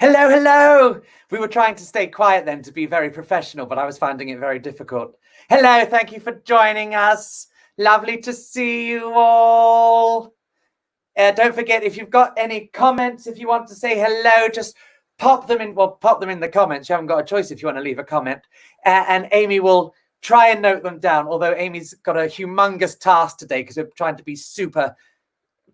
Hello, hello. We were trying to stay quiet then to be very professional, but I was finding it very difficult. Hello, thank you for joining us. Lovely to see you all. Don't forget, if you've got any comments, if you want to say hello, just pop them in. Well, pop them in the comments. You haven't got a choice if you want to leave a comment. And Amy will try and note them down, although Amy's got a humongous task today because we're trying to be super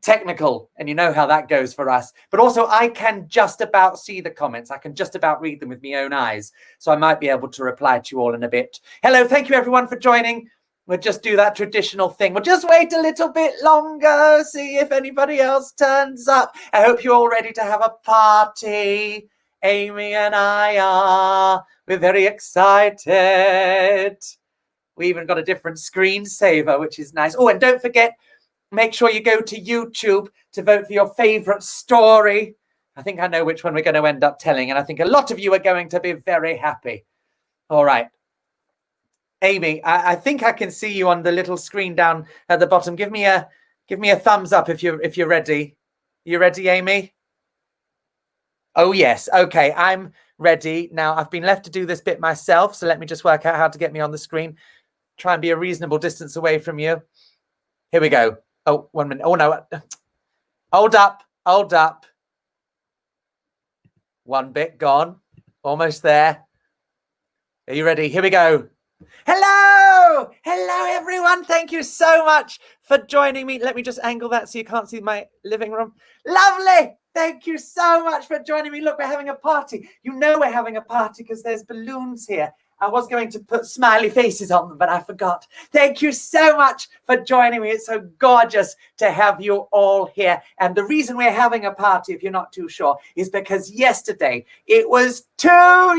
technical, and you know how that goes for us. But also, I can just about see the comments. I can just about read them with my own eyes. So I might be able to reply to you all in a bit. Hello, thank you everyone for joining. We'll just do that traditional thing. We'll just wait a little bit longer, see if anybody else turns up. I hope you're all ready to have a party. Amy and I are. We're very excited. We even got a different screensaver, which is nice. Oh, and don't forget, make sure you go to YouTube to vote for your favorite story. I think I know which one we're going to end up telling, and I think a lot of you are going to be very happy. All right. Amy, I think I can see you on the little screen down at the bottom. Give me a thumbs up if you're ready. You ready, Amy? Oh, yes. Okay, I'm ready. Now, I've been left to do this bit myself, so let me just work out how to get me on the screen. Try and be a reasonable distance away from you. Here we go. Oh, 1 minute. Oh, no. Hold up. Hold up. One bit gone. Almost there. Are you ready? Here we go. Hello! Hello, everyone. Thank you so much for joining me. Let me just angle that so you can't see my living room. Lovely. Thank you so much for joining me. Look, we're having a party. You know we're having a party because there's balloons here. I was going to put smiley faces on them, but I forgot. Thank you so much for joining me. It's so gorgeous to have you all here. And the reason we're having a party, if you're not too sure, is because yesterday it was 2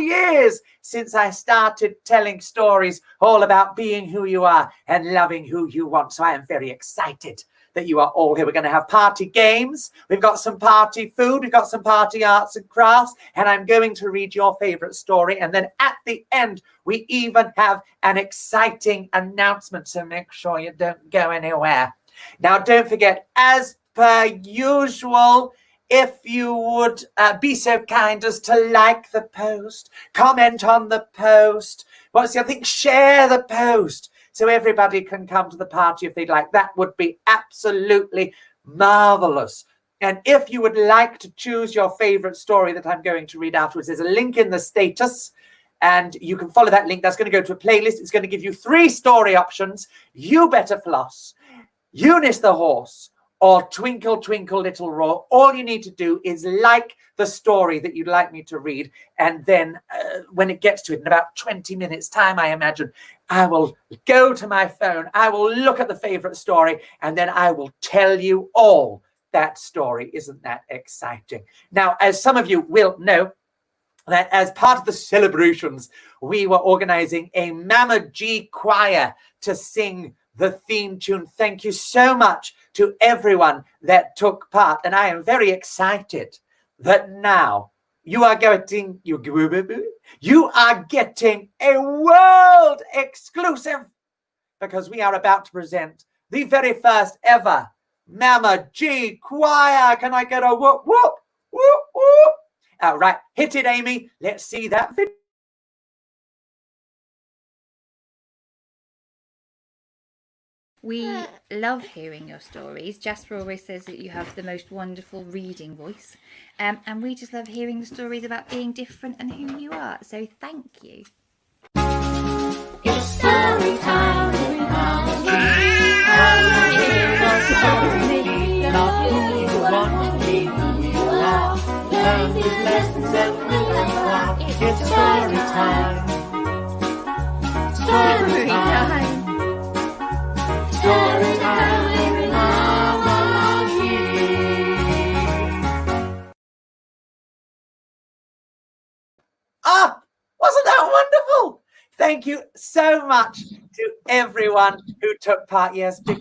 years since I started telling stories all about being who you are and loving who you want. So I am very excited that you are all here. We're going to have party games. We've got some party food. We've got some party arts and crafts. And I'm going to read your favorite story. And then at the end, we even have an exciting announcement. So make sure you don't go anywhere. Now, don't forget, as per usual, if you would be so kind as to like the post, comment on the post. What's the other thing? Share the post, so everybody can come to the party if they'd like. That would be absolutely marvelous. And if you would like to choose your favorite story that I'm going to read afterwards, there's a link in the status, and you can follow that link. That's going to go to a playlist. It's going to give you 3 story options: You Better Floss, Eunice the Horse, or Twinkle, Twinkle, Little Roar. All you need to do is like the story that you'd like me to read. And then when it gets to it, in about 20 minutes time, I imagine, I will go to my phone. I will look at the favorite story, and then I will tell you all that story. Isn't that exciting? Now, as some of you will know, that as part of the celebrations, we were organizing a Mama G choir to sing the theme tune. Thank you so much to everyone that took part. And I am very excited that now you are getting a world exclusive, because we are about to present the very first ever Mama G choir. Can I get a whoop, whoop, whoop, whoop? All right, hit it, Amy. Let's see that video. We love hearing your stories. Jasper always says that you have the most wonderful reading voice. And we just love hearing the stories about being different and who you are. So thank you. It's story time. It's story time. Story time. Story time, Mama G. Ah, wasn't that wonderful? Thank you so much to everyone who took part. Yes, big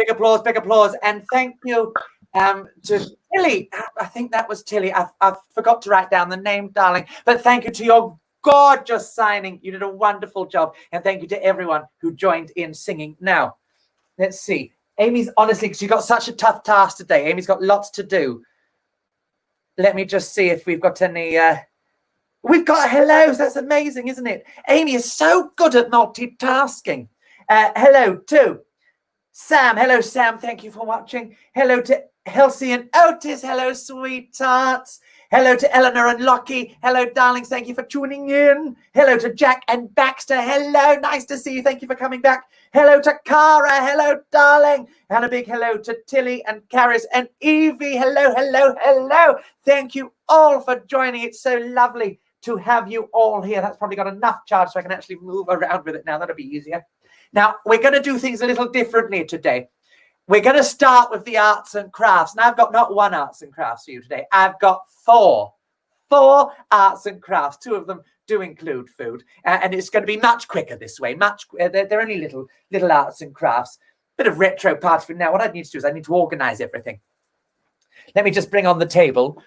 applause, big applause. And thank you to Tilly. I think that was Tilly. I forgot to write down the name, darling. But thank you to your gorgeous signing. You did a wonderful job. And thank you to everyone who joined in singing. Now, let's see. Amy's, honestly, because you got such a tough task today. Amy's got lots to do. let me just see if we've got any. We've got hellos. That's amazing, isn't it? Amy is so good at multitasking. Hello to Sam. Hello, Sam. Thank you for watching. Hello to Elsie and Otis. Hello, sweethearts. Hello to Eleanor and Lockie. Hello, darlings. Thank you for tuning in. Hello to Jack and Baxter. Hello. Nice to see you. Thank you for coming back. Hello to Cara. Hello, darling. And a big hello to Tilly and Caris and Evie. Hello, hello, hello. Thank you all for joining. It's so lovely to have you all here. That's probably got enough charge so I can actually move around with it now. That'll be easier. Now, we're going to do things a little differently today. We're going to start with the arts and crafts. And I've got not one arts and crafts for you today. I've got four arts and crafts. Two of them do include food. And it's going to be much quicker this way. They're only little arts and crafts. Bit of retro party for now. What I need to do is I need to organize everything. Let me just bring on the table.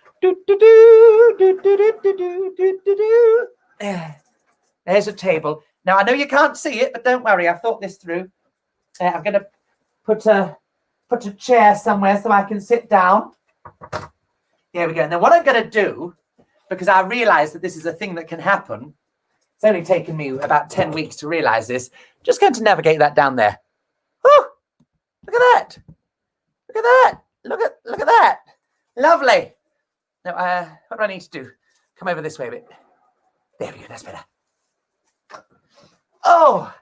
There's a table. Now, I know you can't see it, but don't worry. I've thought this through. I'm going to put a chair somewhere so I can sit down. There we go. And then what I'm going to do, because I realize that this is a thing that can happen, it's only taken me about 10 weeks to realize this, just going to navigate that down there. Oh, look at that. Look at that. Look at that. Lovely. Now, what do I need to do? Come over this way a bit. There we go. That's better. Oh,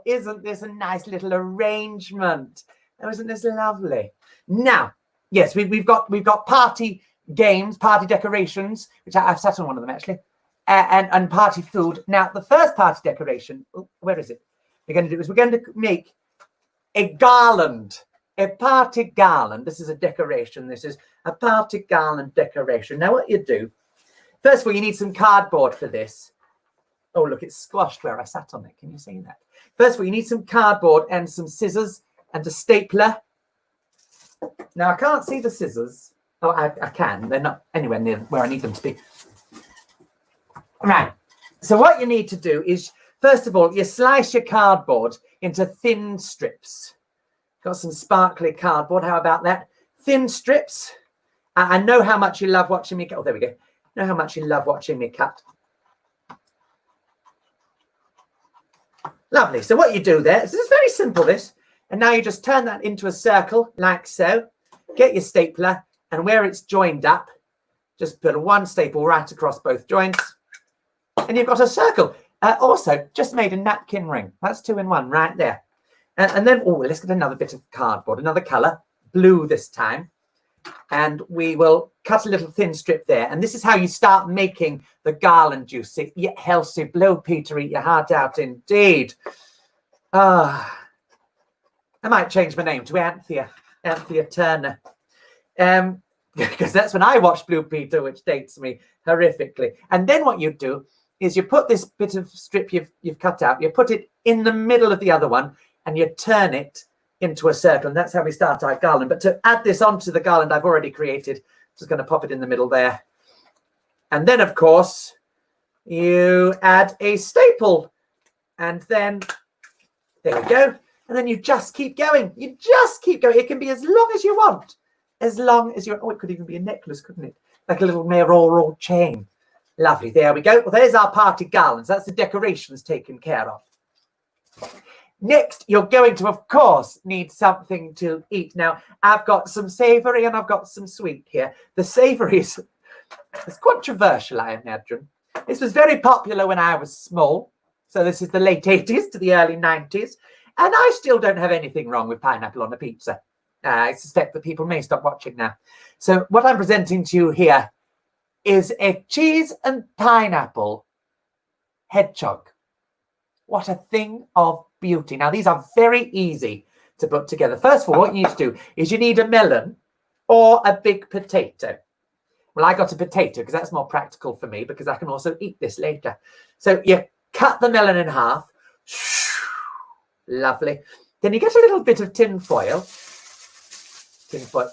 isn't this a nice little arrangement? Oh, isn't this lovely? Now, yes, we've got party games, party decorations, which I've sat on one of them actually, and party food. Now, the first party decoration, where is it? We're going to make a garland, a party garland. This is a decoration. This is a party garland decoration. Now, what you do, first of all, you need some cardboard for this. Oh, look, it's squashed where I sat on it. Can you see that? First of all, you need some cardboard and some scissors and a stapler. Now, I can't see the scissors. Oh, I can. They're not anywhere near where I need them to be. Right. So what you need to do is, first of all, you slice your cardboard into thin strips. Got some sparkly cardboard. How about that? Thin strips. I know how much you love watching me cut. Oh, there we go. Know how much you love watching me cut. Lovely. So what you do there, this is very simple, this. And now you just turn that into a circle like so. Get your stapler, and where it's joined up, just put one staple right across both joints. And you've got a circle. Also, just made a napkin ring. That's 2 in 1 right there. And then, let's get another bit of cardboard, another colour, blue this time. And we will cut a little thin strip there. And this is how you start making the garland, you see. Yeah, Elsie, blow Peter, eat your heart out indeed. I might change my name to Anthea Turner. Because that's when I watched Blue Peter, which dates me horrifically. And then what you do is you put this bit of strip you've cut out, you put it in the middle of the other one, and you turn it into a circle, and that's how we start our garland. But to add this onto the garland I've already created, I'm just going to pop it in the middle there. And then, of course, you add a staple, and then there we go. And then you just keep going. You just keep going. It can be as long as you want, as long as you want. Oh, it could even be a necklace, couldn't it? Like a little mayoral chain. Lovely. There we go. Well, there's our party garlands. That's the decorations taken care of. Next, you're going to, of course, need something to eat. Now, I've got some savoury and I've got some sweet here. The savoury is controversial, I imagine. This was very popular when I was small. So this is the late 80s to the early 90s. And I still don't have anything wrong with pineapple on a pizza. I suspect that people may stop watching now. So what I'm presenting to you here is a cheese and pineapple hedgehog. What a thing of beauty. Now, these are very easy to put together. First of all, what you need to do is you need a melon or a big potato. Well, I got a potato because that's more practical for me because I can also eat this later. So you cut the melon in half. Lovely. Then you get a little bit of tin foil.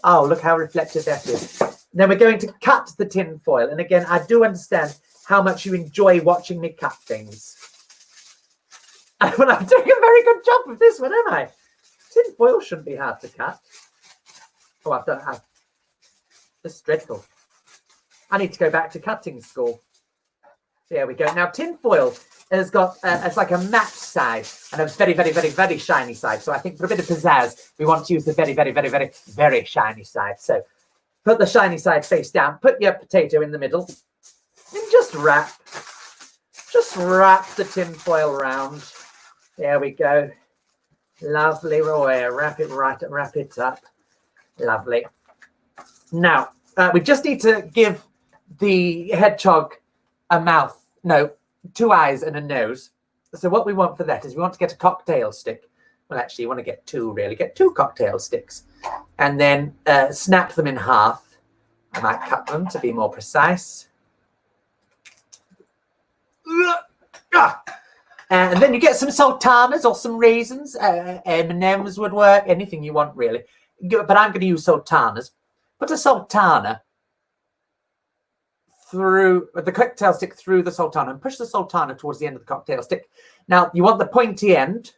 Oh, look how reflective that is. Then we're going to cut the tin foil. And again, I do understand how much you enjoy watching me cut things. Well, I'm doing a very good job of this one, am I? Tin foil shouldn't be hard to cut. Oh, I've done it. This is dreadful. I need to go back to cutting school. There we go. Now, tinfoil has got it's like a matte side and a very, very, very, very shiny side. So I think for a bit of pizzazz, we want to use the very, very, very, very, very shiny side. So put the shiny side face down, put your potato in the middle, and just wrap the tinfoil around. There we go. Lovely, Roy. Wrap it right, wrap it up. Lovely. Now, we just need to give the hedgehog a mouth, no, 2 eyes and a nose. So what we want for that is we want to get a cocktail stick. Well, actually, you want to get 2, really. Get 2 cocktail sticks and then snap them in half. I might cut them to be more precise. And then you get some sultanas or some raisins. M&Ms would work, anything you want, really. But I'm going to use sultanas. Put a sultana through the cocktail stick through the sultana and push the sultana towards the end of the cocktail stick. Now, you want the pointy end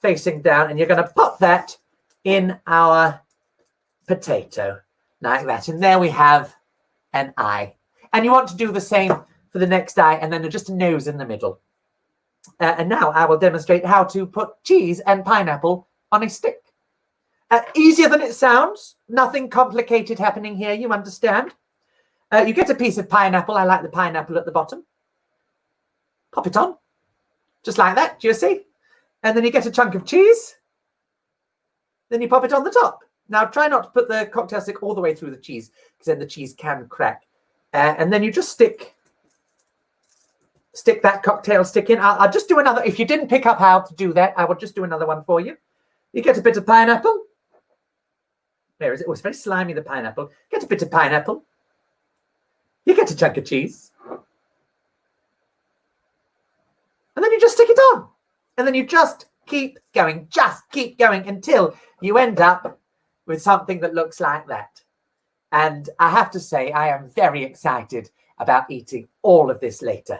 facing down, and you're going to pop that in our potato like that. And there we have an eye. And you want to do the same for the next eye, and then just a nose in the middle. And now I will demonstrate how to put cheese and pineapple on a stick. Easier than it sounds. Nothing complicated happening here, you understand? You get a piece of pineapple. I like the pineapple at the bottom. Pop it on. Just like that, do you see? And then you get a chunk of cheese. Then you pop it on the top. Now, try not to put the cocktail stick all the way through the cheese, because then the cheese can crack. And then you just stick that cocktail stick in. I'll just do another. If you didn't pick up how to do that, I will just do another one for you. You get a bit of pineapple. There is it. Oh, it's very slimy, the pineapple. Get a bit of pineapple. You get a chunk of cheese. And then you just stick it on. And then you just keep going until you end up with something that looks like that. And I have to say, I am very excited about eating all of this later.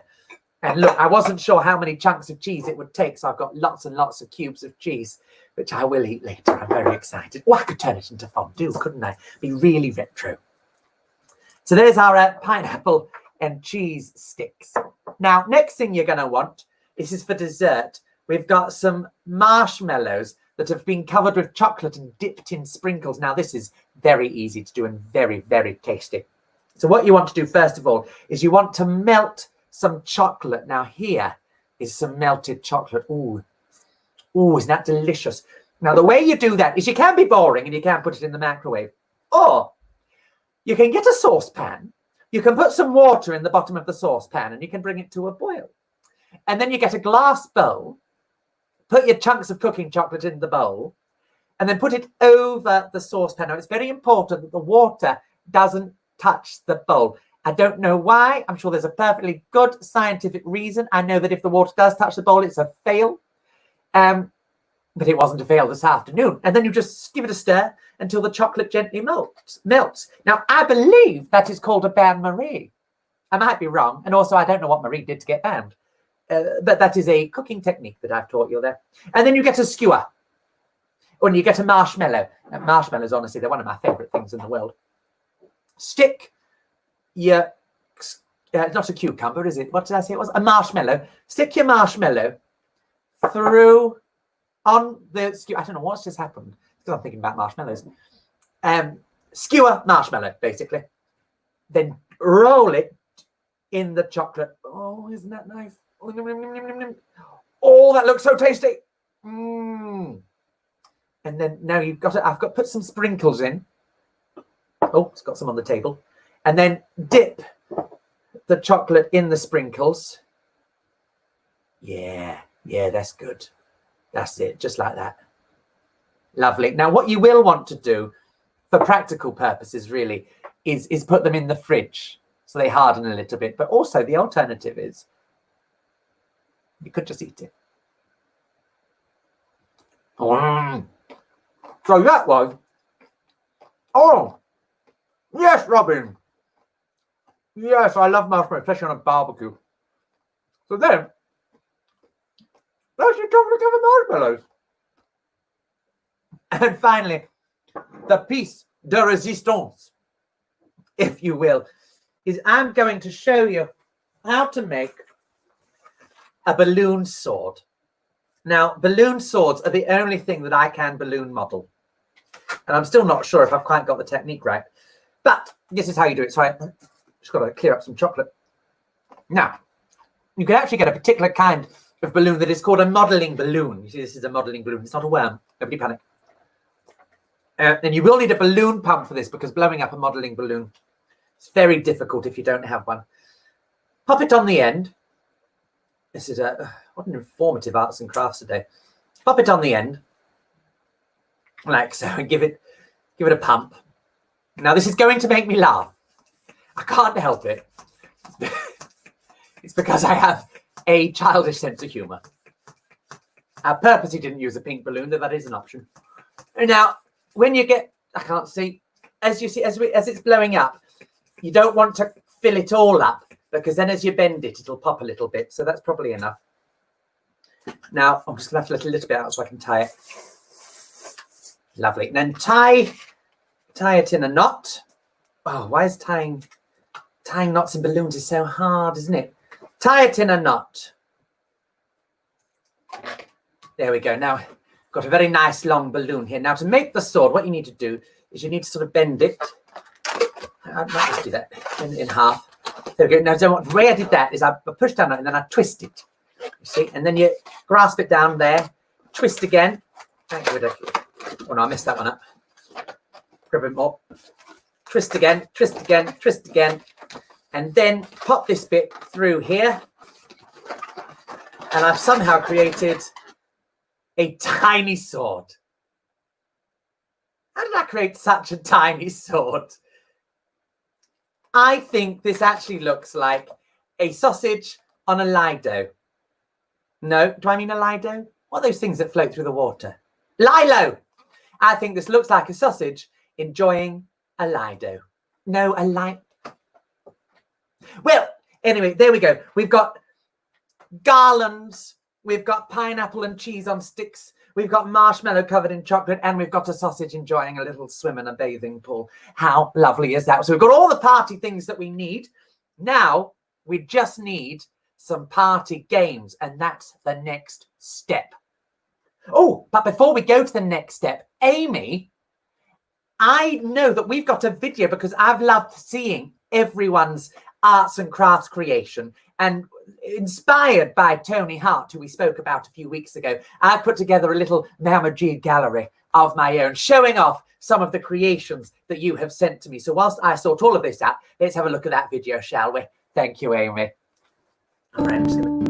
And look, I wasn't sure how many chunks of cheese it would take, so I've got lots and lots of cubes of cheese, which I will eat later. I'm very excited. Oh, I could turn it into fondue, couldn't I? Be really retro. So there's our pineapple and cheese sticks. Now, next thing you're going to want, this is for dessert. We've got some marshmallows that have been covered with chocolate and dipped in sprinkles. Now, this is very easy to do and very, very tasty. So what you want to do, first of all, is you want to melt some chocolate. Now, here is some melted chocolate. Ooh, isn't that delicious? Now, the way you do that is you can be boring and you can put it in the microwave. Or you can get a saucepan. You can put some water in the bottom of the saucepan and you can bring it to a boil. And then you get a glass bowl. Put your chunks of cooking chocolate in the bowl and then put it over the saucepan. Now, it's very important that the water doesn't touch the bowl. I don't know why. I'm sure there's a perfectly good scientific reason. I know that if the water does touch the bowl, it's a fail. But it wasn't a fail this afternoon. And then you just give it a stir until the chocolate gently melts. Now, I believe that is called a bain-marie. I might be wrong. And also, I don't know what Marie did to get banned. But that is a cooking technique that I've taught you there. And then you get a skewer. Or you get a marshmallow. And marshmallows, honestly, they're one of my favourite things in the world. Stick your, not a cucumber, is it? What did I say it was? A marshmallow. Stick your marshmallow through on the skewer. I don't know what's just happened because I'm thinking about marshmallows. Skewer marshmallow, basically. Then roll it in the chocolate. Oh, isn't that nice? Oh, that looks so tasty. And then now you've got it. I've got put some sprinkles in. Oh, it's got some on the table. And then dip the chocolate in the sprinkles. Yeah, that's good. That's it, just like that. Lovely. Now, what you will want to do for practical purposes, really, is put them in the fridge so they harden a little bit. But also the alternative is you could just eat it. So that was, oh, yes, Robin. Yes, I love marshmallows, especially on a barbecue. So then, that's your chocolate covered marshmallows. And finally, the piece de resistance, if you will, is I'm going to show you how to make a balloon sword. Now, balloon swords are the only thing that I can balloon model. And I'm still not sure if I've quite got the technique right. But this is how you do it. So I just got to clear up some chocolate. Now, you can actually get a particular kind of balloon that is called a modeling balloon. You see, this is a modeling balloon. It's not a worm. Nobody panic. And you will need a balloon pump for this because blowing up a modeling balloon is very difficult if you don't have one. Pop it on the end. This is what an informative arts and crafts today. Pop it on the end, like so, and give it a pump. Now, this is going to make me laugh. I can't help it. It's because I have a childish sense of humour. I purposely didn't use a pink balloon, though that is an option. Now, when you get, I can't see, as you see, as it's blowing up, you don't want to fill it all up because then as you bend it, it'll pop a little bit. So that's probably enough. Now, I'm just going to have to let a little bit out so I can tie it. Lovely. And then tie it in a knot. Oh, why is tying knots in balloons is so hard, isn't it? Tie it in a knot. There we go. Now, got a very nice long balloon here. Now, to make the sword, what you need to do is you need to sort of bend it. I might just do that in half. There we go. Now, so the way I did that is I pushed down and then I twist it. You see, and then you grasp it down there, twist again. Thank you. Oh no, I messed that one up. Grab it more. Twist again, twist again, twist again, and then pop this bit through here. And I've somehow created a tiny sword. How did I create such a tiny sword? I think this actually looks like a sausage on a Lido. No, do I mean a Lido? What are those things that float through the water? Lilo! I think this looks like a sausage enjoying a Lido. No, a Lido. Well, anyway, there we go. We've got garlands. We've got pineapple and cheese on sticks. We've got marshmallow covered in chocolate. And we've got a sausage enjoying a little swim in a bathing pool. How lovely is that? So we've got all the party things that we need. Now, we just need some party games. And that's the next step. Oh, but before we go to the next step, Amy, I know that we've got a video because I've loved seeing everyone's arts and crafts creation. And inspired by Tony Hart, who we spoke about a few weeks ago, I've put together a little Mama G gallery of my own, showing off some of the creations that you have sent to me. So whilst I sort all of this out, let's have a look at that video, shall we? Thank you, Amy. All right, I'm just gonna...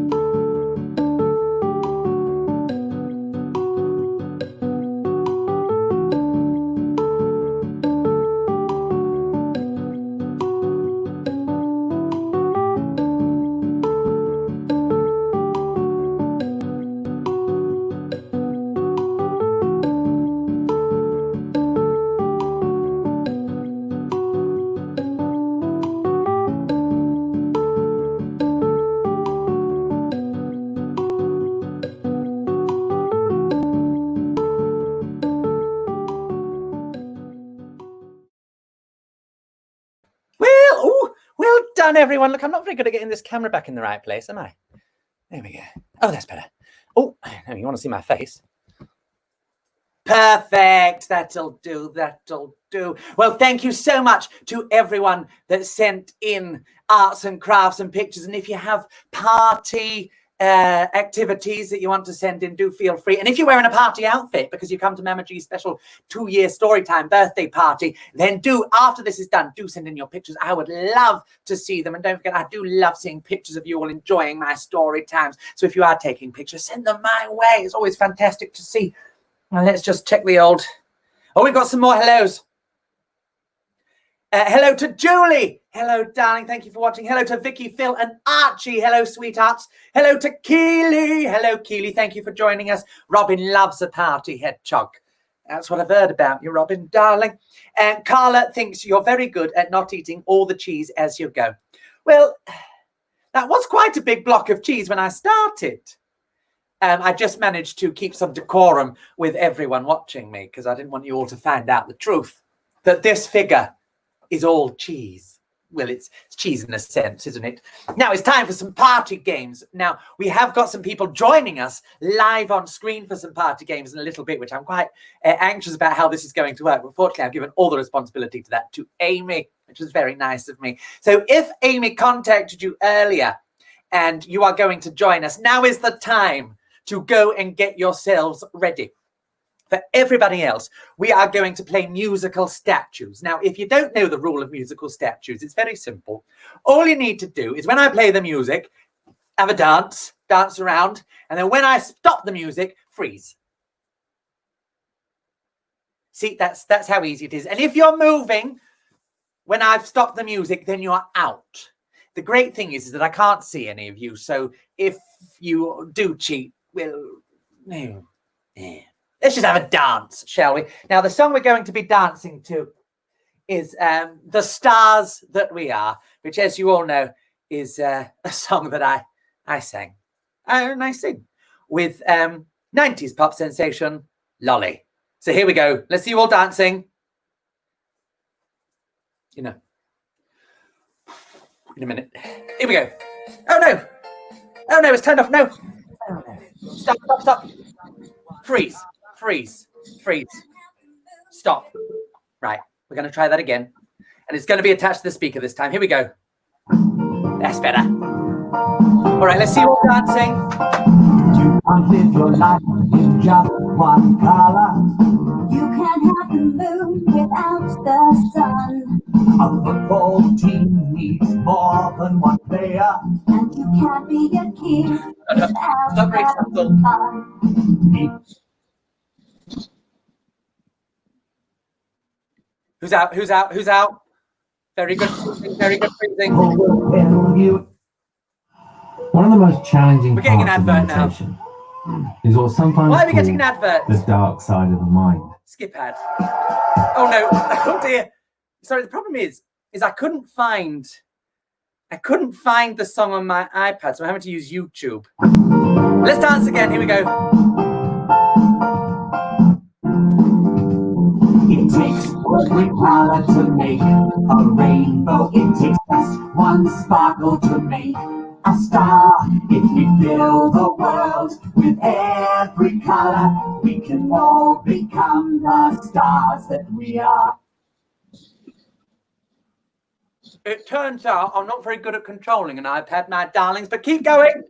Everyone, look, I'm not very good at getting this camera back in the right place, am I? There we go. Oh, that's better. Oh, you want to see my face? Perfect. That'll do. That'll do. Well, thank you so much to everyone that sent in arts and crafts and pictures. And if you have party activities that you want to send in, do feel free. And if you're wearing a party outfit because you come to Mama G's special 2-year Storytime birthday party, then do, after this is done, do send in your pictures. I would love to see them. And don't forget, I do love seeing pictures of you all enjoying my story times. So if you are taking pictures, send them my way. It's always fantastic to see. Now let's just check the old... Oh, we've got some more hellos. Hello to Julie. Hello, darling. Thank you for watching. Hello to Vicky, Phil, and Archie. Hello, sweethearts. Hello to Keely. Hello, Keely. Thank you for joining us. Robin loves a party hedgehog. That's what I've heard about you, Robin, darling. And Carla thinks you're very good at not eating all the cheese as you go. Well, that was quite a big block of cheese when I started. I just managed to keep some decorum with everyone watching me because I didn't want you all to find out the truth, that this figure is all cheese. well, it's cheese in a sense, isn't it? Now it's time for some party games. Now we have got some people joining us live on screen for some party games in a little bit, which I'm quite anxious about how this is going to work. But fortunately, I've given all the responsibility to that to Amy, which was very nice of me. So if Amy contacted you earlier and you are going to join us, now is the time to go and get yourselves ready. For everybody else, we are going to play musical statues. Now, if you don't know the rule of musical statues, it's very simple. All you need to do is when I play the music, have a dance around, and then when I stop the music, freeze. See, that's how easy it is. And if you're moving when I've stopped the music, then you're out. The great thing is that I can't see any of you, so if you do cheat, well, no. Yeah. Let's just have a dance, shall we? Now, the song we're going to be dancing to is The Stars That We Are, which, as you all know, is a song that I sang. And I sing with 90s pop sensation, Lolly. So here we go. Let's see you all dancing. You know. In a minute. Here we go. Oh, no. Oh, no, it's turned off. No. Oh, no. Stop. Freeze. Stop. Right, we're going to try that again. And it's going to be attached to the speaker this time. Here we go. That's better. All right, let's see you all dancing. You can't live your life in just one color. You can't have the moon without the sun. A football team needs more than one player. And you can't be a king without Stop very having subtle. fun. Who's out? Very good freezing. One of the most challenging We're getting an parts of advert now. meditation is what sometimes Why are we getting an called advert? the dark side of the mind. Skip ad. Oh no. Oh dear. Sorry, the problem is I couldn't find the song on my iPad, so I'm having to use YouTube. Let's dance again. Here we go. It takes every color to make a rainbow. It takes just one sparkle to make a star. If we fill the world with every color, we can all become the stars that we are. It turns out I'm not very good at controlling an iPad, my darlings, but keep going.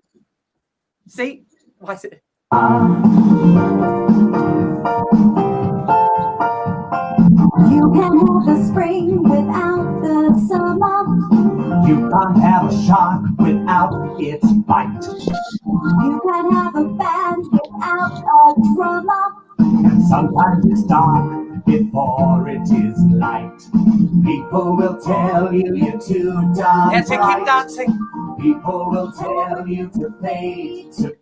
See? Why is it? You can't have the spring without the summer. You can't have a shark without its bite. You can't have a band without a drummer. And sometimes it's dark before it is light. People will tell you you're too dark. Yes, keep dancing. People will tell you to fade to.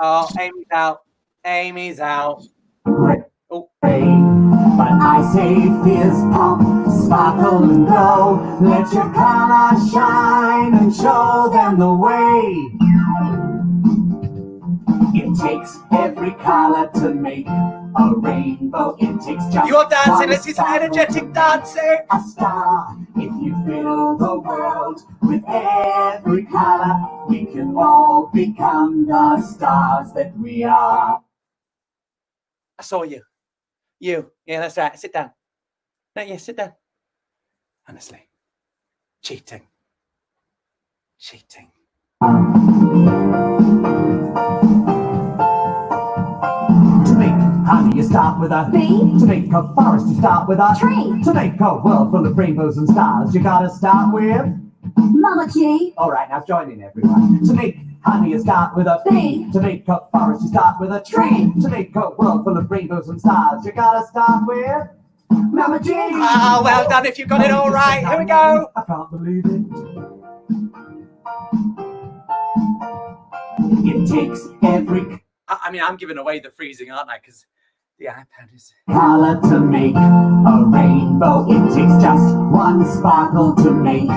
Oh, Amy's out. Oh. But I say fizz, pump, sparkle and glow. Let your color shine and show them the way. It takes every color to make a rainbow. It takes just You're dancing. one Let's see some sparkle energetic to make dancing. a star. If you fill the world with every color, we can all become the stars that we are. I saw you. You. Yeah, that's right. Sit down. No, yeah, sit down. Honestly. Cheating. To make honey, you start with a Bee. To make a forest, you start with a Tree. To make a world full of rainbows and stars, you gotta start with. Mama G. All right, now join in, everyone. To make honey, you start with a Bee. To make a forest, you start with a tree. To make a world full of rainbows and stars, you gotta start with. Mama G. Ah, well done if you got it all right. Here we go. I can't believe it. It takes every I mean, I'm giving away the freezing, aren't I? Because the iPad is... color to make a rainbow. It takes just one sparkle to make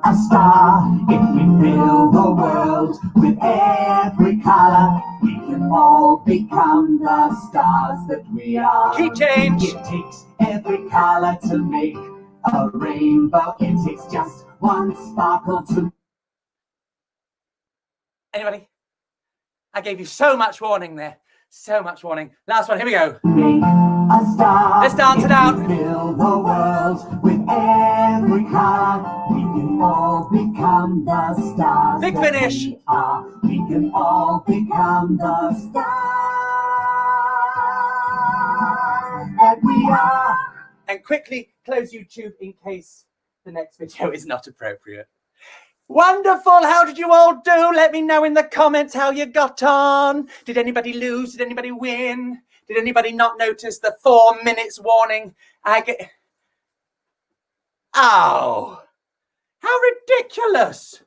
a star. If we fill the world with every color, we can all become the stars that we are. Key change. It takes every color to make a rainbow. It takes just one sparkle to Anybody? I gave you so much warning there. So much warning. Last one. Here we go. make a star. Let's dance it out. If we fill the world with every color, we can all become the stars. Big that finish. We are. We can all become the stars that we are. And quickly close YouTube in case the next video is not appropriate. Wonderful. How did you all do? Let me know in the comments how you got on. Did anybody lose? Did anybody win? Did anybody not notice the 4 minutes warning? Oh, how ridiculous.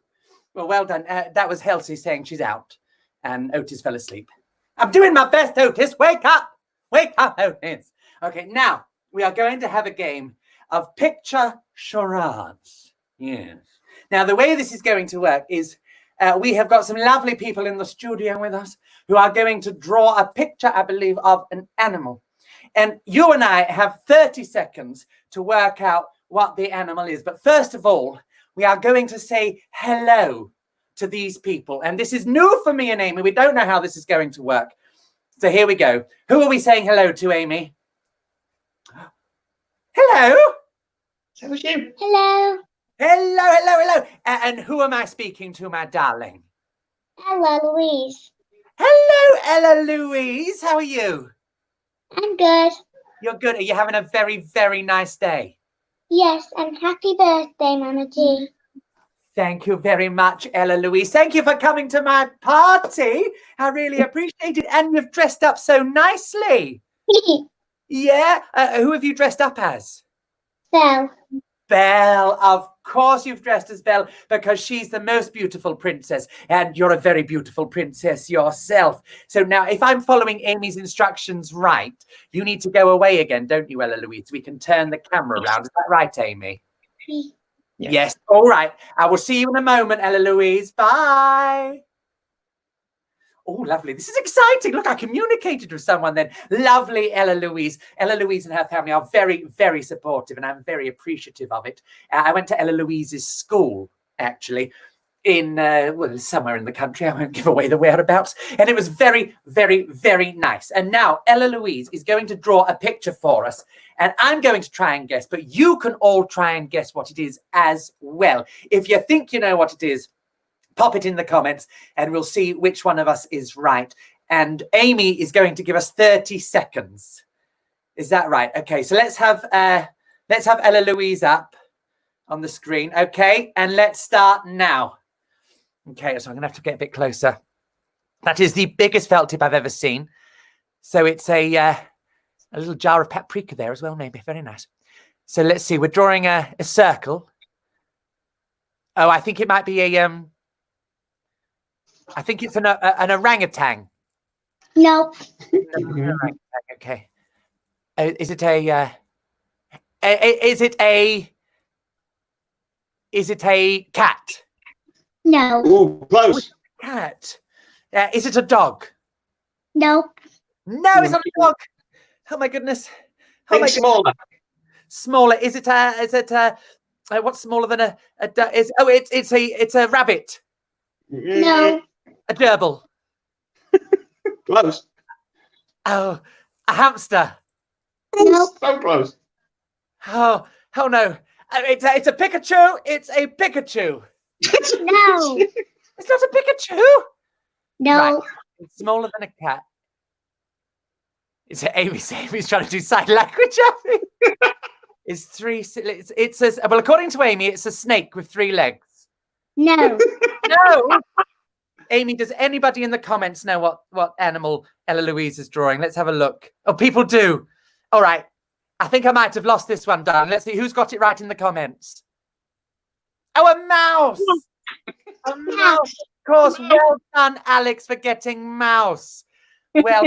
Well done. That was Halsey saying she's out and Otis fell asleep. I'm doing my best, Otis. Wake up. Wake up, Otis. Okay, now we are going to have a game of picture charades. Yes. Now, the way this is going to work is we have got some lovely people in the studio with us who are going to draw a picture, I believe, of an animal. And you and I have 30 seconds to work out what the animal is. But first of all, we are going to say hello to these people. And this is new for me and Amy. We don't know how this is going to work. So here we go. Who are we saying hello to, Amy? Hello. So was you. Hello. Hello. And who am I speaking to, my darling? Hello, Louise. Hello, Ella Louise. How are you? I'm good. You're good. Are you having a very, very nice day? Yes, and happy birthday, Mama G. Thank you very much, Ella Louise. Thank you for coming to my party. I really appreciate it. And you've dressed up so nicely. Yeah? Who have you dressed up as? So, Belle. Of course you've dressed as Belle because she's the most beautiful princess and you're a very beautiful princess yourself. So now if I'm following Amy's instructions right, you need to go away again, don't you, Ella Louise? We can turn the camera around. Is that right, Amy? Yes. All right. I will see you in a moment, Ella Louise. Bye. Oh, lovely. This is exciting. Look, I communicated with someone then. Lovely Ella Louise. Ella Louise and her family are very, very supportive, and I'm very appreciative of it. I went to Ella Louise's school, actually, in, well, somewhere in the country. I won't give away the whereabouts. And it was very, very, very nice. And now Ella Louise is going to draw a picture for us. And I'm going to try and guess, but you can all try and guess what it is as well. If you think you know what it is, pop it in the comments and we'll see which one of us is right. And Amy is going to give us 30 seconds. Is that right? Okay, so let's have Ella Louise up on the screen. Okay, and let's start now. Okay, so I'm gonna have to get a bit closer. That is the biggest felt tip I've ever seen. So it's a little jar of paprika there as well, maybe. Very nice. So let's see, we're drawing a circle. Oh, I think it might be I think it's an orangutan. nope. Okay. Is it a cat? No. Ooh, close. Cat. Is it a dog? Nope. No, it's not a dog. Oh my goodness. Oh Think my smaller. Smaller. Is it what's smaller than a it's a rabbit. No. A gerbil. Close. Oh, a hamster. Nope. So close. Oh no. It's a Pikachu. It's a Pikachu. No. It's not a Pikachu. No. Right. It's smaller than a cat. It's Amy's trying to do sign language at me. It's three. It says, well, according to Amy, it's a snake with 3 legs. No. No. Amy, does anybody in the comments know what animal Ella Louise is drawing? Let's have a look. Oh, people do. All right. I think I might have lost this one, darling. Let's see who's got it right in the comments. Oh, a mouse. A mouse. Of course. Well done, Alex, for getting mouse. Well,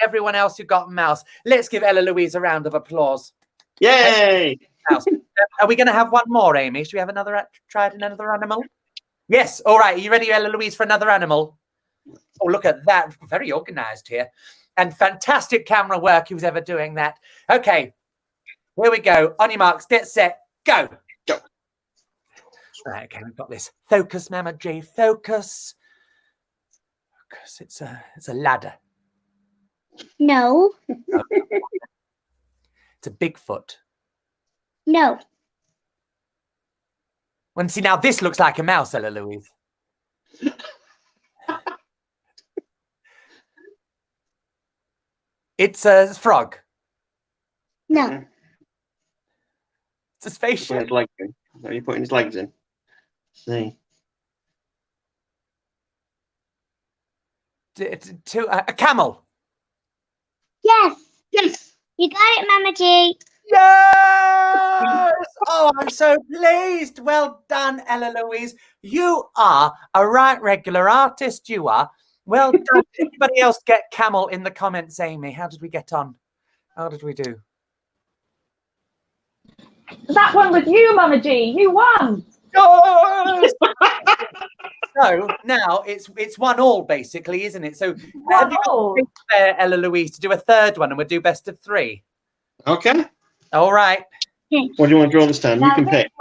everyone else who got mouse. Let's give Ella Louise a round of applause. Yay! mouse. Are we going to have one more, Amy? Should we have try it in another animal? Yes. All right. Are you ready, Ella Louise, for another animal? Oh, look at that. Very organized here. And fantastic camera work who's ever doing that. Okay. Here we go. On your marks, get set, go. Go. Right, okay, we've got this. Focus, Mama J, focus. Focus. It's a ladder. No. It's a Bigfoot. No. Well, see, now this looks like a mouse, Ella Louise. It's a frog. No. It's a spaceship. His legs in. Are you putting his legs in? See. A camel. Yes. Yes. You got it, Mama G. Yes! Oh, I'm so pleased. Well done, Ella Louise. You are a right regular artist, you are. Well done. Anybody else get camel in the comments, Amy? How did we get on? How did we do? That one was you, Mama G. You won. Yes! So now it's 1-1 basically, isn't it? So have you got a there, Ella Louise, to do a third one, and we'll do best of 3. Okay. All right. What do you want to draw this time? Now You can this pick.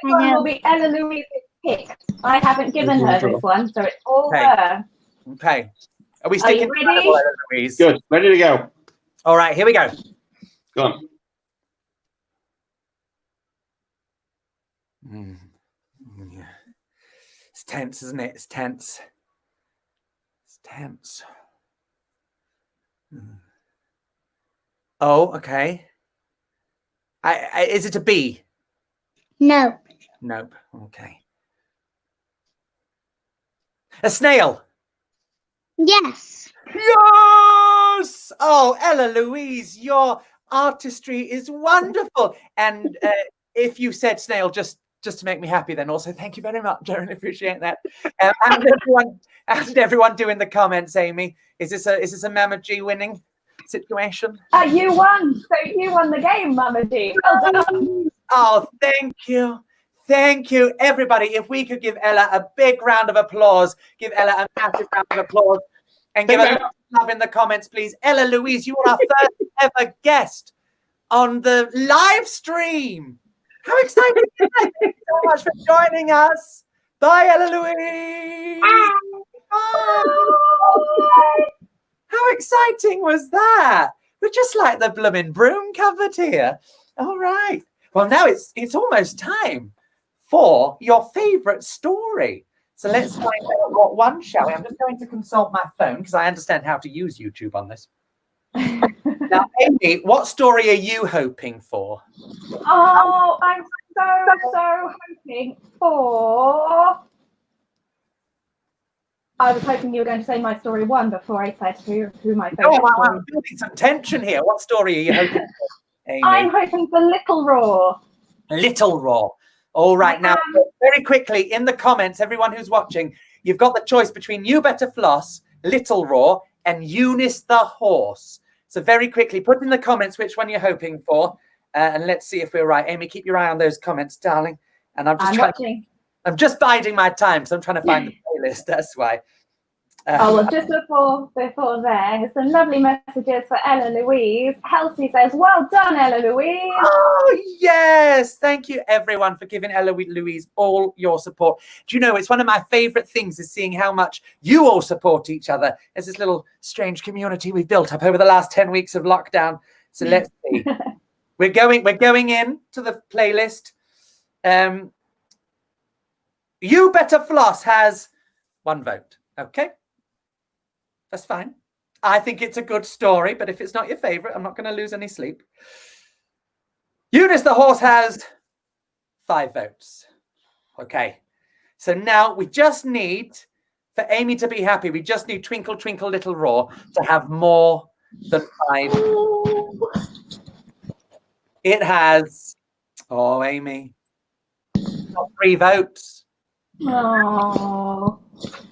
one will be Ella Louise's pick. I haven't given her this one, so it's all Okay. her. Okay. Are we Are sticking you to ready? Ella Louise? Good. Ready to go. All right, here we go. Go on. Yeah. It's tense, isn't it? It's tense. It's tense. Oh, okay. Is it a bee? No. Nope. Okay. A snail? Yes. Yes! Oh, Ella Louise, your artistry is wonderful. And if you said snail, just to make me happy, then also thank you very much. I really appreciate that. How did everyone do in the comments, Amy? Is this a Mama G winning situation? You won. So you won the game, Mama G. Well done. Oh, thank you. Thank you, everybody. If we could give Ella a big round of applause, give Ella a massive round of applause, and give her a lot of love in the comments, please. Ella Louise, you are our first ever guest on the live stream. How exciting is that? Thank you so much for joining us. Bye, Ella Louise. Bye. How exciting was that? We're just like the blooming broom cupboard here. All right. Well, now it's almost time for your favourite story. So let's find out what one, shall we? I'm just going to consult my phone because I understand how to use YouTube on this. Now, Amy, what story are you hoping for? Oh, I'm so hoping for. I was hoping you were going to say my story 1 before I said who my favourite Oh, story. I'm building some tension here. What story are you hoping for, Amy? I'm hoping for Little Raw. Little Raw. All right, now, very quickly, in the comments, everyone who's watching, you've got the choice between You Better Floss, Little Raw, and Eunice the Horse. So very quickly, put in the comments which one you're hoping for, and let's see if we're right. Amy, keep your eye on those comments, darling. And I'm just biding my time because I'm trying to find the playlist. That's why. Well, just before there, some lovely messages for Ella Louise. Halsey says, well done, Ella Louise. Oh, yes. Thank you, everyone, for giving Ella Louise all your support. Do you know, it's one of my favourite things is seeing how much you all support each other. There's this little strange community we've built up over the last 10 weeks of lockdown. So let's see. We're going in to the playlist. You Better Floss has 1 vote. Okay. That's fine. I think it's a good story, but if it's not your favourite, I'm not going to lose any sleep. Eunice the Horse has 5 votes. Okay. So now we just need, for Amy to be happy, we just need Twinkle, Twinkle, Little Raw to have more than 5. It has, oh, Amy, got 3 votes. Oh.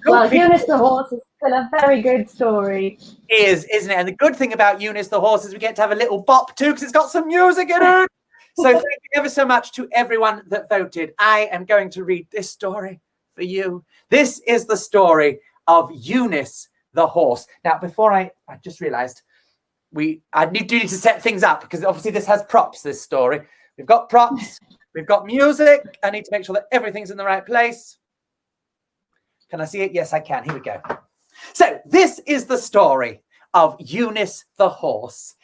Well, Eunice the Horse is still a very good story. Isn't it? And the good thing about Eunice the Horse is we get to have a little bop too because it's got some music in it. So thank you ever so much to everyone that voted. I am going to read this story for you. This is the story of Eunice the horse. Now, before I just realized I need to set things up because obviously this has props, this story. We've got props, we've got music. I need to make sure that everything's in the right place. Can I see it? Yes, I can. Here we go. So this is the story of Eunice the horse.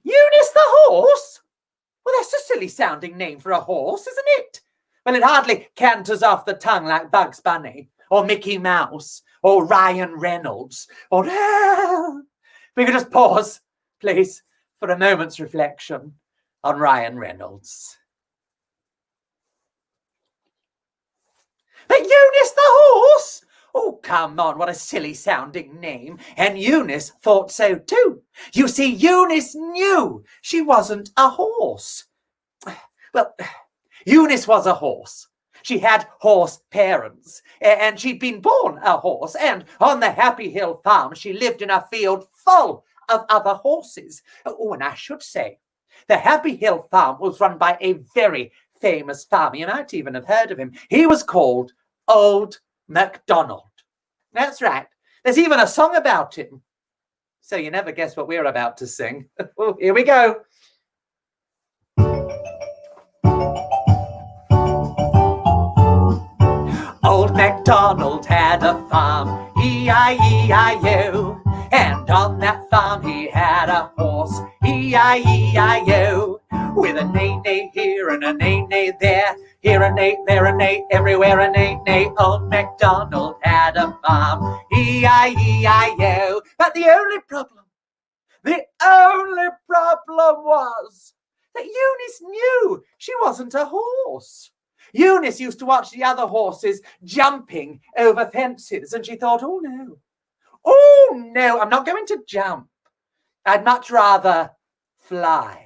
Eunice the horse? Well, that's a silly sounding name for a horse, isn't it? Well, it hardly canters off the tongue like Bugs Bunny or Mickey Mouse or Ryan Reynolds or... We could just pause, please, for a moment's reflection on Ryan Reynolds. But Eunice the horse? Oh, come on, what a silly sounding name. And Eunice thought so too. You see, Eunice knew she wasn't a horse. Well, Eunice was a horse. She had horse parents, and she'd been born a horse. And on the Happy Hill farm, she lived in a field full of other horses. Oh, and I should say, the Happy Hill farm was run by a very famous farmer. You might even have heard of him. He was called Old MacDonald. That's right. There's even a song about him. So you never guess what we're about to sing. Oh, here we go. Old MacDonald had a farm, E-I-E-I-O. And on that farm he had a horse, E-I-E-I-O. With a neigh-neigh here and a neigh-neigh there, here a neigh, there a neigh, everywhere a neigh-neigh. Old MacDonald had a farm, E-I-E-I-O. But the only problem was that Eunice knew she wasn't a horse. Eunice used to watch the other horses jumping over fences, and she thought, oh no, I'm not going to jump. I'd much rather fly.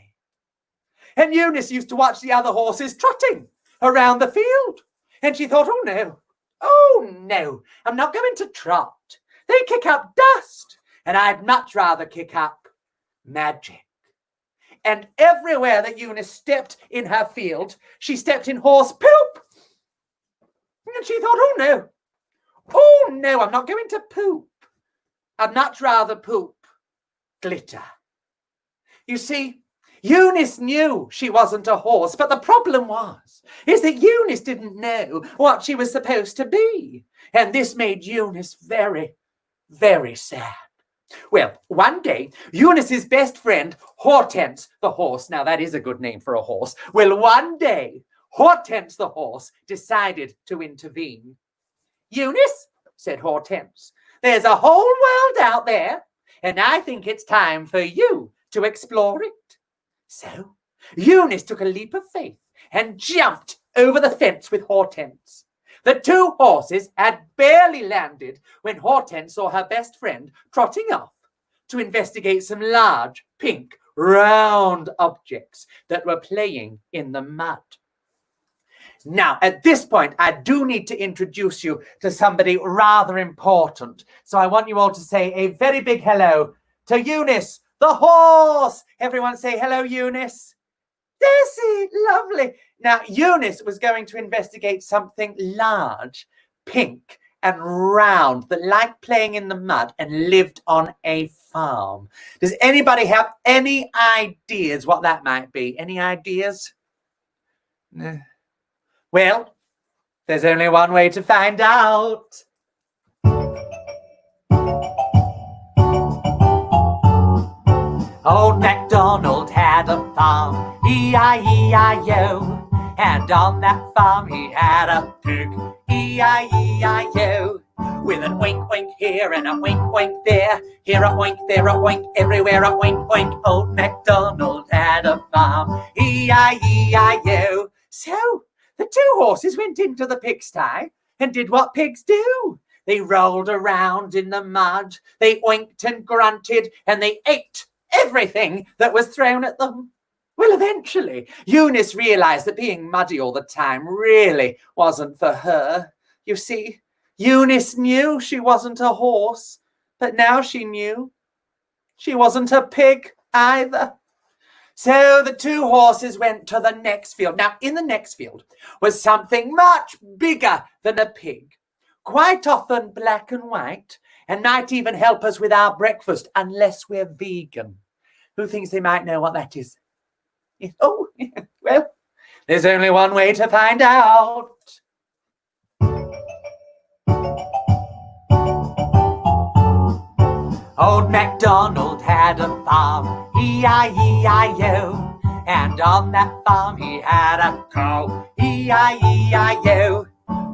And Eunice used to watch the other horses trotting around the field, and she thought, oh no, I'm not going to trot. They kick up dust, and I'd much rather kick up magic. And everywhere that Eunice stepped in her field, she stepped in horse poop. And she thought, oh no, I'm not going to poop. I'd much rather poop glitter. You see, Eunice knew she wasn't a horse, but the problem is that Eunice didn't know what she was supposed to be. And this made Eunice very, very sad. Well, one day, Eunice's best friend, Hortense the horse, now that is a good name for a horse. Well, one day, Hortense the horse decided to intervene. Eunice, said Hortense, there's a whole world out there, and I think it's time for you to explore it. So, Eunice took a leap of faith and jumped over the fence with Hortense. The two horses had barely landed when Hortense saw her best friend trotting off to investigate some large, pink, round objects that were playing in the mud. Now, at this point, I do need to introduce you to somebody rather important. So I want you all to say a very big hello to Eunice, the horse. Everyone say hello, Eunice. Desi, lovely. Now, Eunice was going to investigate something large, pink and round that liked playing in the mud and lived on a farm. Does anybody have any ideas what that might be? Any ideas? No. Well, there's only one way to find out. Old MacDonald had a farm, E-I-E-I-O. And on that farm he had a pig, E-I-E-I-O. With a oink oink here and a oink oink there, here a oink, there a oink, everywhere a oink oink. Old MacDonald had a farm, E-I-E-I-O. So the two horses went into the pigsty and did what pigs do. They rolled around in the mud, they oinked and grunted, and they ate everything that was thrown at them. Well, eventually, Eunice realized that being muddy all the time really wasn't for her. You see, Eunice knew she wasn't a horse, but now she knew she wasn't a pig either. So the two horses went to the next field. Now, in the next field was something much bigger than a pig, quite often black and white, and might even help us with our breakfast unless we're vegan. Who thinks they might know what that is? Oh, well, there's only one way to find out. Old MacDonald had a farm, E-I-E-I-O, and on that farm he had a cow, E-I-E-I-O,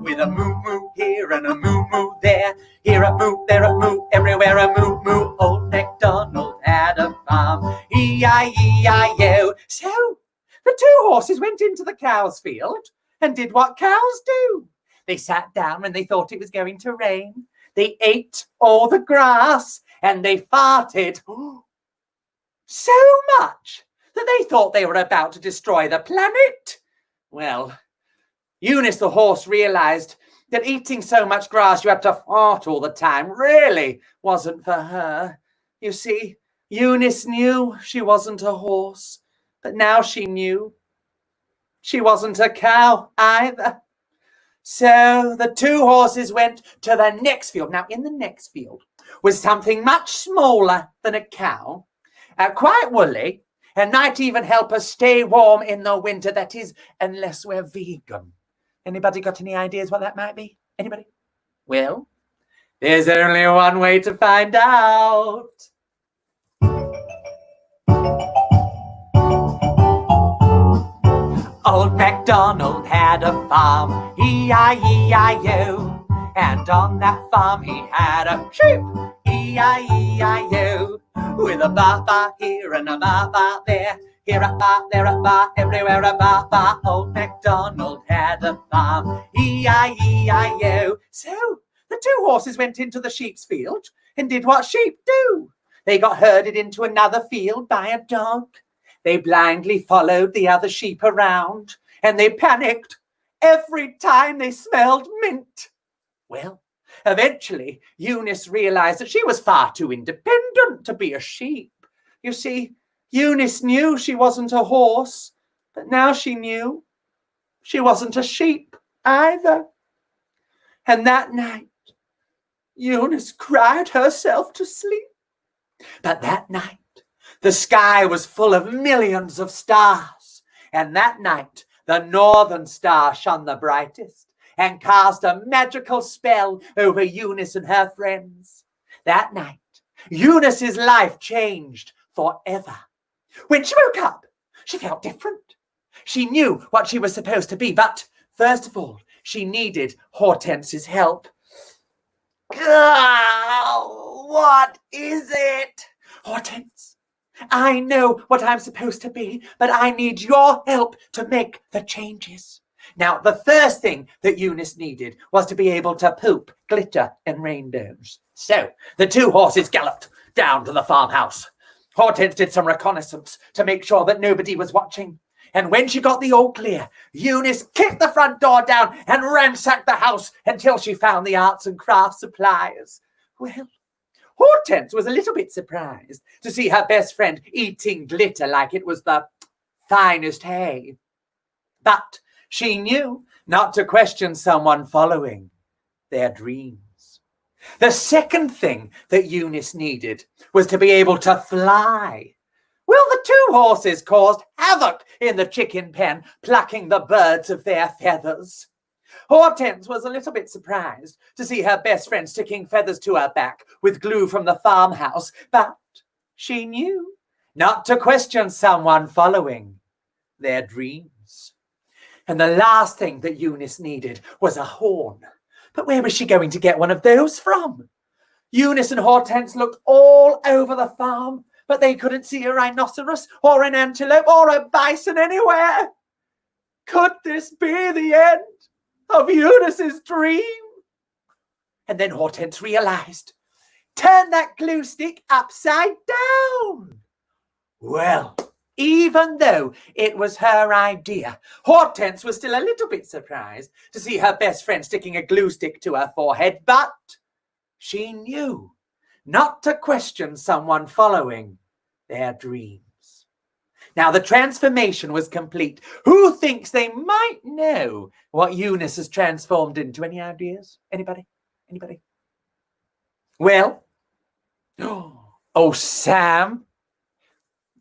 with a moo-moo here and a moo-moo there, here a moo, there a moo, everywhere a moo-moo. Old MacDonald had a farm, E-I-E-I-O. So the two horses went into the cow's field and did what cows do. They sat down when they thought it was going to rain. They ate all the grass and they farted so much that they thought they were about to destroy the planet. Well, Eunice the horse realized that eating so much grass you had to fart all the time really wasn't for her. You see, Eunice knew she wasn't a horse, but now she knew she wasn't a cow either. So the two horses went to the next field. Now, in the next field was something much smaller than a cow, quite woolly, and might even help us stay warm in the winter. That is, unless we're vegan. Anybody got any ideas what that might be? Anybody? Well, there's only one way to find out. Old MacDonald had a farm, E-I-E-I-O, and on that farm he had a sheep, E-I-E-I-O, with a ba-ba here and a ba-ba there, here a ba, there a ba, everywhere a ba-ba. Old MacDonald had a farm, E-I-E-I-O. So the two horses went into the sheep's field and did what sheep do. They got herded into another field by a dog. They blindly followed the other sheep around, and they panicked every time they smelled mint. Well, eventually, Eunice realized that she was far too independent to be a sheep. You see, Eunice knew she wasn't a horse, but now she knew she wasn't a sheep either. And that night, Eunice cried herself to sleep. But that night, the sky was full of millions of stars, and that night the northern star shone the brightest and cast a magical spell over Eunice and her friends. That night, Eunice's life changed forever. When she woke up, she felt different. She knew what she was supposed to be, but first of all, she needed Hortense's help. What is it? Hortense, I know what I'm supposed to be, but I need your help to make the changes. Now, the first thing that Eunice needed was to be able to poop glitter and rainbows. So the two horses galloped down to the farmhouse. Hortense did some reconnaissance to make sure that nobody was watching. And when she got the all clear, Eunice kicked the front door down and ransacked the house until she found the arts and crafts supplies. Well, Hortense was a little bit surprised to see her best friend eating glitter like it was the finest hay. But she knew not to question someone following their dreams. The second thing that Eunice needed was to be able to fly. Well, the two horses caused havoc in the chicken pen, plucking the birds of their feathers. Hortense was a little bit surprised to see her best friend sticking feathers to her back with glue from the farmhouse, but she knew not to question someone following their dreams. And the last thing that Eunice needed was a horn. But where was she going to get one of those from? Eunice and Hortense looked all over the farm, but they couldn't see a rhinoceros or an antelope or a bison anywhere. Could this be the end of Eunice's dream? And then Hortense realized, turn that glue stick upside down. Well, even though it was her idea, Hortense was still a little bit surprised to see her best friend sticking a glue stick to her forehead, but she knew not to question someone following their dreams. Now, the transformation was complete. Who thinks they might know what Eunice has transformed into? Any ideas? Anybody? Anybody? Well, oh, Sam.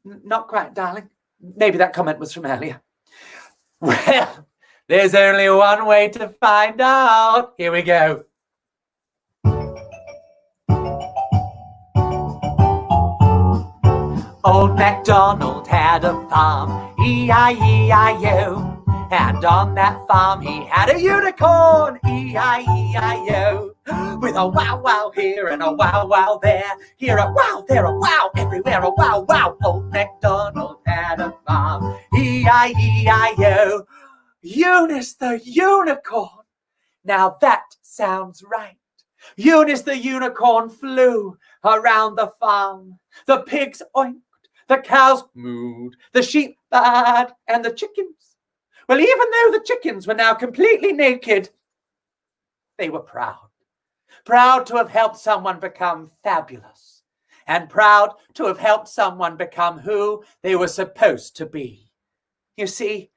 Not quite, darling. Maybe that comment was from earlier. Well, there's only one way to find out. Here we go. Old MacDonald had a farm, E-I-E-I-O. And on that farm he had a unicorn, E-I-E-I-O. With a wow wow here and a wow wow there. Here a wow, there a wow, everywhere a wow wow. Old MacDonald had a farm, E-I-E-I-O. Eunice the unicorn. Now that sounds right. Eunice the unicorn flew around the farm. The pigs oinked, the cows mooed, the sheep baaed, and the chickens. Well, even though the chickens were now completely naked, they were proud. Proud to have helped someone become fabulous, and proud to have helped someone become who they were supposed to be. You see,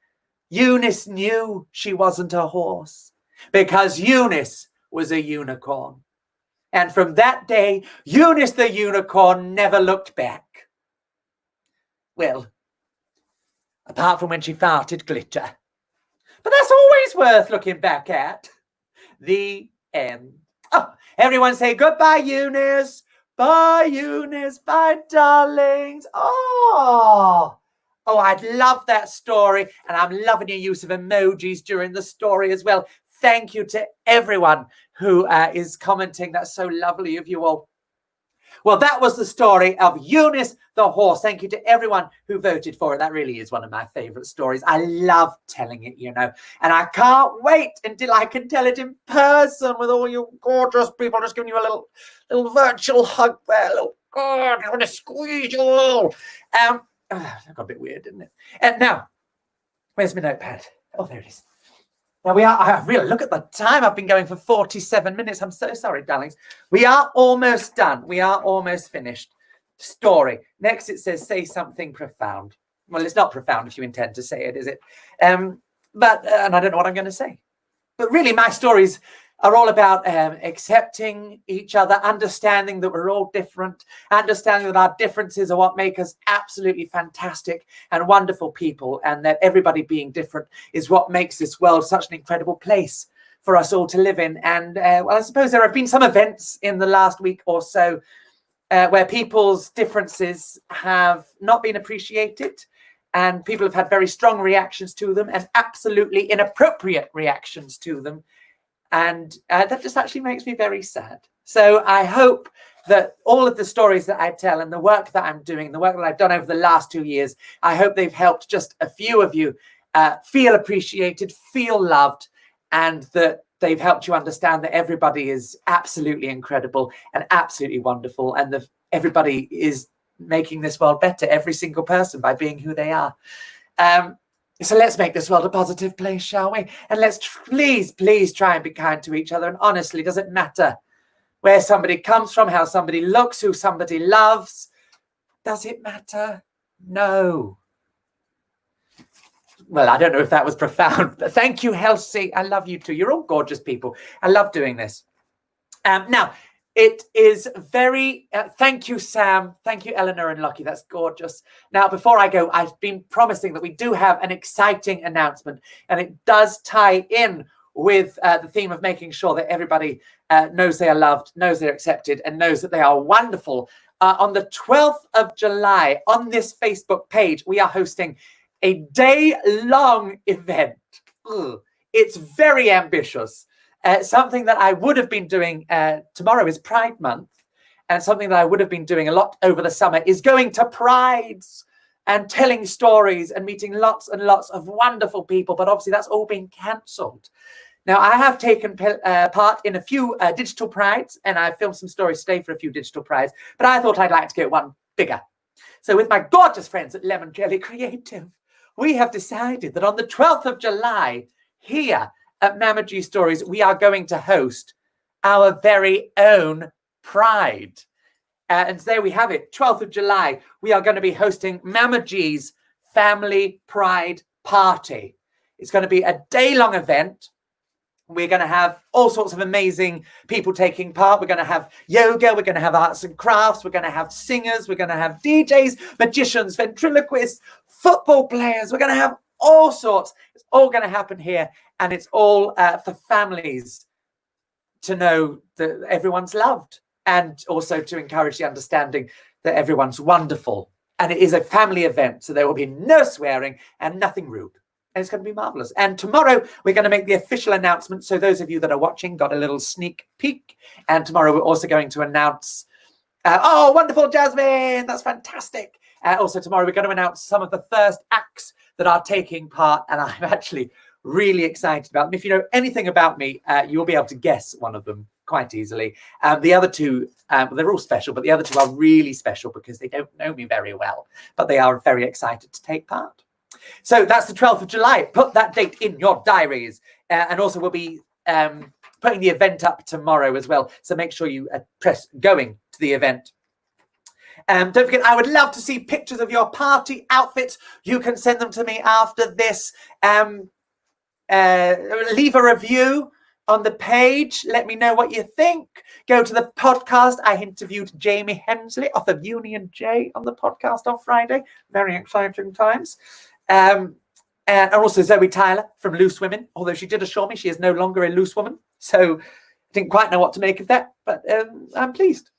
Eunice knew she wasn't a horse because Eunice was a unicorn. And from that day, Eunice the unicorn never looked back. Well, apart from when she farted glitter. But that's always worth looking back at. The end. Oh, everyone say goodbye, Eunice. Bye, Eunice. Bye, darlings. Oh, I'd love that story. And I'm loving your use of emojis during the story as well. Thank you to everyone who is commenting. That's so lovely of you all. Well, that was the story of Eunice the horse. Thank you to everyone who voted for it. That really is one of my favorite stories. I love telling it, you know, and I can't wait until I can tell it in person with all you gorgeous people. Just giving you a little virtual hug there. I want to squeeze you all. That got a bit weird, didn't it? And now, where's my notepad? Oh, there it is. Now I really look at the time. I've been going for 47 minutes. I'm so sorry, darlings. We are almost done. We are almost finished. Story. Next, it says, say something profound. Well, it's not profound if you intend to say it, is it? And I don't know what I'm going to say. But really, my stories are all about accepting each other, understanding that we're all different, understanding that our differences are what make us absolutely fantastic and wonderful people, and that everybody being different is what makes this world such an incredible place for us all to live in. And well, I suppose there have been some events in the last week or so where people's differences have not been appreciated, and people have had very strong reactions to them and absolutely inappropriate reactions to them. And that just actually makes me very sad. So I hope that all of the stories that I tell and the work that I'm doing, the work that I've done over the last 2 years, I hope they've helped just a few of you feel appreciated, feel loved, and that they've helped you understand that everybody is absolutely incredible and absolutely wonderful, and that everybody is making this world better, every single person, by being who they are. So let's make this world a positive place, shall we? And let's please try and be kind to each other. And honestly, does it matter where somebody comes from, how somebody looks, who somebody loves? Does it matter? No. Well, I don't know if that was profound, but thank you, Helsie. I love you too. You're all gorgeous people. I love doing this. Now, it is very, thank you, Sam. Thank you, Eleanor and Lockie. That's gorgeous. Now, before I go, I've been promising that we do have an exciting announcement, and it does tie in with the theme of making sure that everybody knows they are loved, knows they're accepted, and knows that they are wonderful. On the 12th of July, on this Facebook page, we are hosting a day-long event. It's very ambitious. Something that I would have been doing, tomorrow is Pride Month, and something that I would have been doing a lot over the summer is going to Prides and telling stories and meeting lots and lots of wonderful people, but obviously that's all been cancelled. Now, I have taken part in a few digital Prides, and I've filmed some stories today for a few digital Prides, but I thought I'd like to go one bigger. So with my gorgeous friends at Lemon Jelly Creative, we have decided that on the 12th of July, here at Mama G Stories, we are going to host our very own Pride. And there we have it, 12th of July. We are going to be hosting Mama G's family pride party. It's going to be a day-long event. We're going to have all sorts of amazing people taking part. We're going to have yoga. We're going to have arts and crafts. We're going to have singers. We're going to have DJs, magicians, ventriloquists, football players. We're going to have all sorts. It's all going to happen here. And it's all for families to know that everyone's loved, and also to encourage the understanding that everyone's wonderful. And it is a family event, so there will be no swearing and nothing rude. And it's going to be marvelous. And tomorrow we're going to make the official announcement. So those of you that are watching got a little sneak peek. And tomorrow we're also going to announce, oh, wonderful, Jasmine. That's fantastic. Also tomorrow we're going to announce some of the first acts that are taking part. And I'm actually really excited about them. If you know anything about me, you'll be able to guess one of them quite easily. The other two, they're all special, but the other two are really special because they don't know me very well, but they are very excited to take part. So that's the 12th of July. Put that date in your diaries. And also we'll be putting the event up tomorrow as well. So make sure you press going to the event. Don't forget, I would love to see pictures of your party outfits. You can send them to me after this. Leave a review on the page. Let me know what you think. Go to the podcast. I interviewed Jamie Hensley, author of Union J, on the podcast on Friday. Very exciting times. And also Zoe Tyler from Loose Women, although she did assure me she is no longer a loose woman. So I didn't quite know what to make of that, but I'm pleased.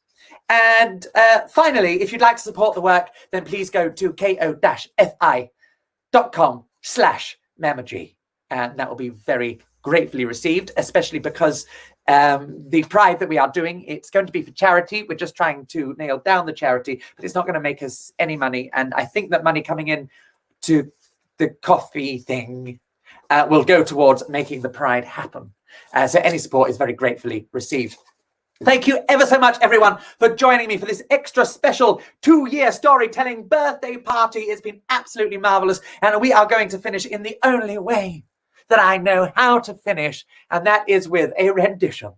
And finally, if you'd like to support the work, then please go to ko-fi.com/Mama-G. And that will be very gratefully received, especially because the Pride that we are doing, it's going to be for charity. We're just trying to nail down the charity, but it's not going to make us any money. And I think that money coming in to the coffee thing will go towards making the Pride happen. So any support is very gratefully received. Thank you ever so much, everyone, for joining me for this extra special 2-year storytelling birthday party. It's been absolutely marvelous. And we are going to finish in the only way that I know how to finish, and that is with a rendition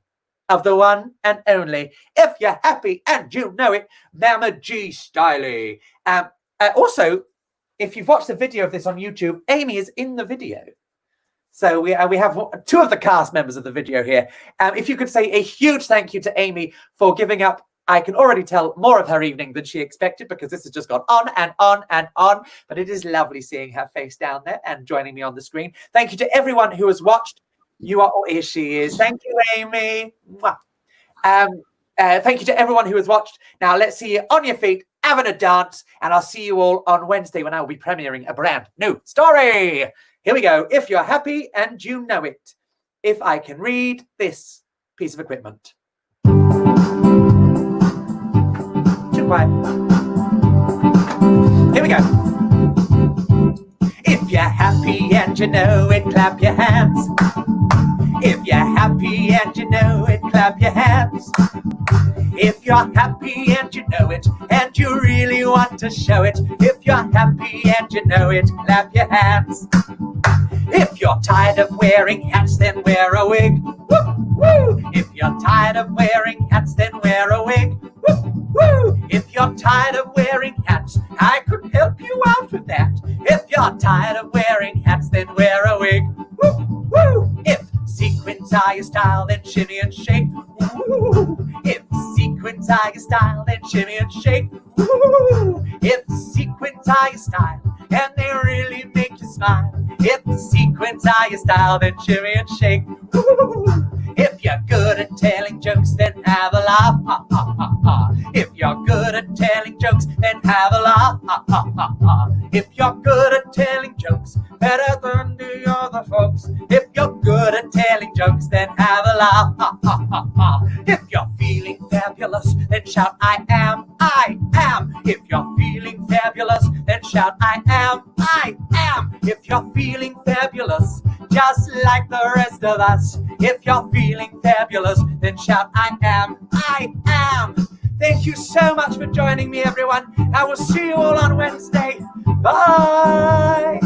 of the one and only If You're Happy and You Know It, Mama G Styley. Also, if you've watched the video of this on YouTube, Amy is in the video. So we have 2 of the cast members of the video here. If you could say a huge thank you to Amy for giving up, I can already tell, more of her evening than she expected, because this has just gone on and on and on. But it is lovely seeing her face down there and joining me on the screen. Thank you to everyone who has watched. You are, here she is. Thank you, Amy. Thank you to everyone who has watched. Now let's see you on your feet, having a dance, and I'll see you all on Wednesday when I will be premiering a brand new story. Here we go. If You're Happy and You Know It. If I can read this piece of equipment. Too quiet. Here we go. If you're happy and you know it, clap your hands. If you're happy and you know it, clap your hands. If you're happy and you know it, and you really want to show it, if you're happy and you know it, clap your hands. If you're tired of wearing hats, then wear a wig. Woo, woo. If you're tired of wearing hats, then wear a wig. Woo, woo. If you're tired of wearing hats, I could help you out with that. If you're tired of wearing hats, then wear a wig. Woo, woo. If sequins are your style, then shimmy and shake. Woo. If sequins are your style, then shimmy and shake. Woo. If sequins are your style, and they really make you smile. If the sequins are your style, then shimmy and shake. Woo. If you're good at telling jokes, then have a laugh. Ha, ha, ha, ha. If you're good at telling jokes, then have a laugh. Ha, ha, ha, ha. If you're good at telling jokes, better than the other folks. If you're good at telling jokes, then have a laugh. Ha, ha, ha, ha. If you're feeling fabulous, then shout, I am, I am. If you're feeling fabulous, then shout, I am, I am. If you're feeling fabulous, just like the rest of us. If you're feeling fabulous, then shout, I am, I am. Thank you so much for joining me, everyone. I will see you all on Wednesday. Bye.